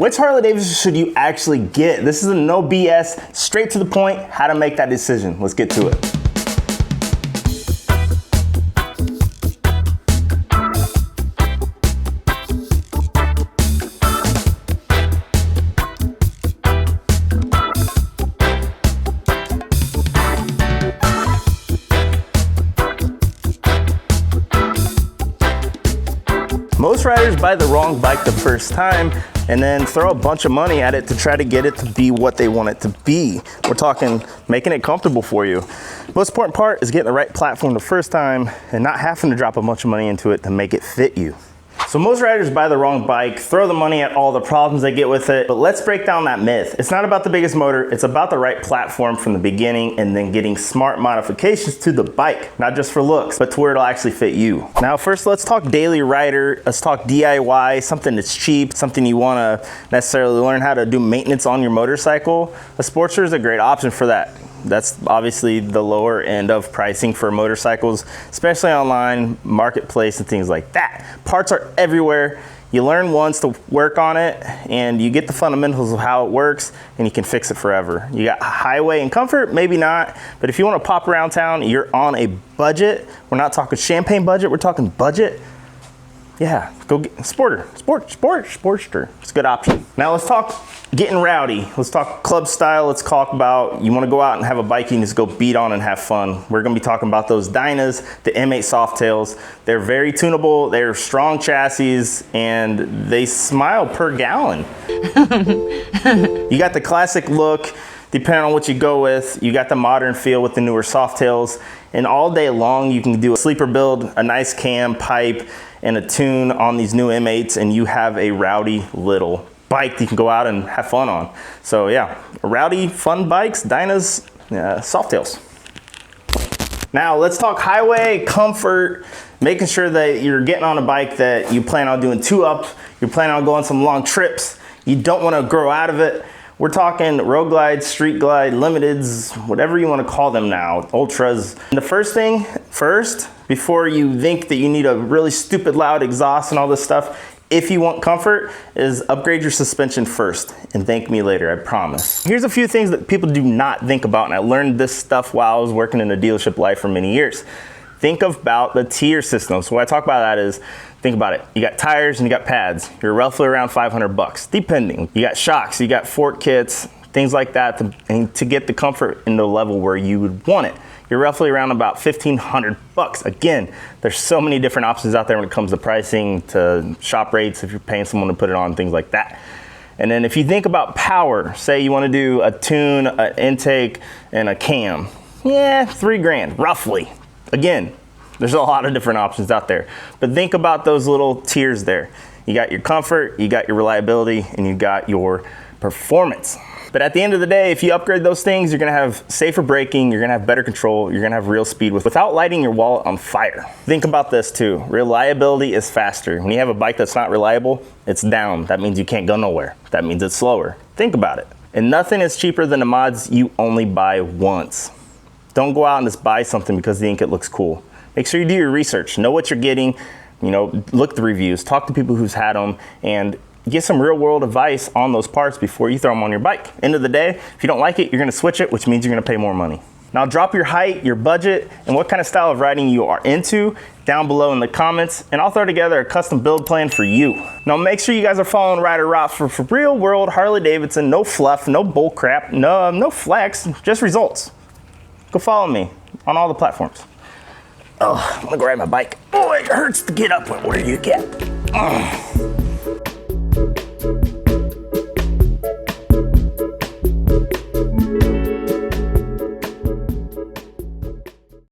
Which Harley Davidson should you actually get? This is a no BS, straight to the point, how to make that decision. Let's get to it. Most riders buy the wrong bike the first time and then throw a bunch of money at it to try to get it to be what they want it to be. We're talking making it comfortable for you. Most important part is getting the right platform the first time and not having to drop a bunch of money into it to make it fit you. So most riders buy the wrong bike, throw the money at all the problems they get with it, but let's break down that myth. It's not about the biggest motor, it's about the right platform from the beginning and then getting smart modifications to the bike, not just for looks, but to where it'll actually fit you. Now first, let's talk daily rider, let's talk DIY, something that's cheap, something you wanna necessarily learn how to do maintenance on your motorcycle. A Sportster is a great option for that. That's obviously the lower end of pricing for motorcycles, especially online, marketplace, and things like that. Parts are everywhere. You learn once to work on it, and you get the fundamentals of how it works, and you can fix it forever. You got highway and comfort, maybe not, but if you want to pop around town, you're on a budget. We're not talking champagne budget, we're talking budget. Yeah, go get Sportster. It's a good option. Now let's talk getting rowdy. Let's talk club style. Let's talk about you want to go out and have a bike you can just go beat on and have fun. We're going to be talking about those Dynas, the M8 Softails. They're very tunable. They're strong chassis and they smile per gallon. You got the classic look, depending on what you go with. You got the modern feel with the newer Softails. And all day long, you can do a sleeper build, a nice cam, pipe, and a tune on these new M8s, and you have a rowdy little bike that you can go out and have fun on. So yeah, rowdy, fun bikes, Dynas, Softails. Now let's talk highway comfort, making sure that you're getting on a bike that you plan on doing two up, you're planning on going some long trips, you don't want to grow out of it. We're talking road glide, street glide, limiteds, whatever you want to call them now, ultras. And the first thing, before you think that you need a really stupid loud exhaust and all this stuff, if you want comfort, is upgrade your suspension first and thank me later, I promise. Here's a few things that people do not think about, and I learned this stuff while I was working in a dealership life for many years. Think about the tier system. So what I talk about that is, think about it. You got tires and you got pads. You're roughly around $500, depending. You got shocks, you got fork kits, things like that to get the comfort in the level where you would want it. You're roughly around about $1,500. Again, there's so many different options out there when it comes to pricing, to shop rates, if you're paying someone to put it on, things like that. And then if you think about power, say you want to do a tune, an intake, and a cam, yeah, $3 grand, roughly. Again, there's a lot of different options out there, but think about those little tiers there. You got your comfort, you got your reliability, and you got your performance. But at the end of the day, if you upgrade those things, you're gonna have safer braking, you're gonna have better control, you're gonna have real speed without lighting your wallet on fire. Think about this too, reliability is faster. When you have a bike that's not reliable, it's down. That means you can't go nowhere. That means it's slower. Think about it. And nothing is cheaper than the mods you only buy once. Don't go out and just buy something because you think it looks cool. Make sure you do your research, know what you're getting, look at the reviews, talk to people who's had them, and get some real world advice on those parts before you throw them on your bike. End of the day, if you don't like it, you're gonna switch it, which means you're gonna pay more money. Now drop your height, your budget, and what kind of style of riding you are into down below in the comments, and I'll throw together a custom build plan for you. Now make sure you guys are following Ryder Rock for real world Harley Davidson, no fluff, no bull crap, no flex, just results. Go follow me on all the platforms. Oh, I'm gonna grab my bike. Oh, it hurts to get up. What do you get?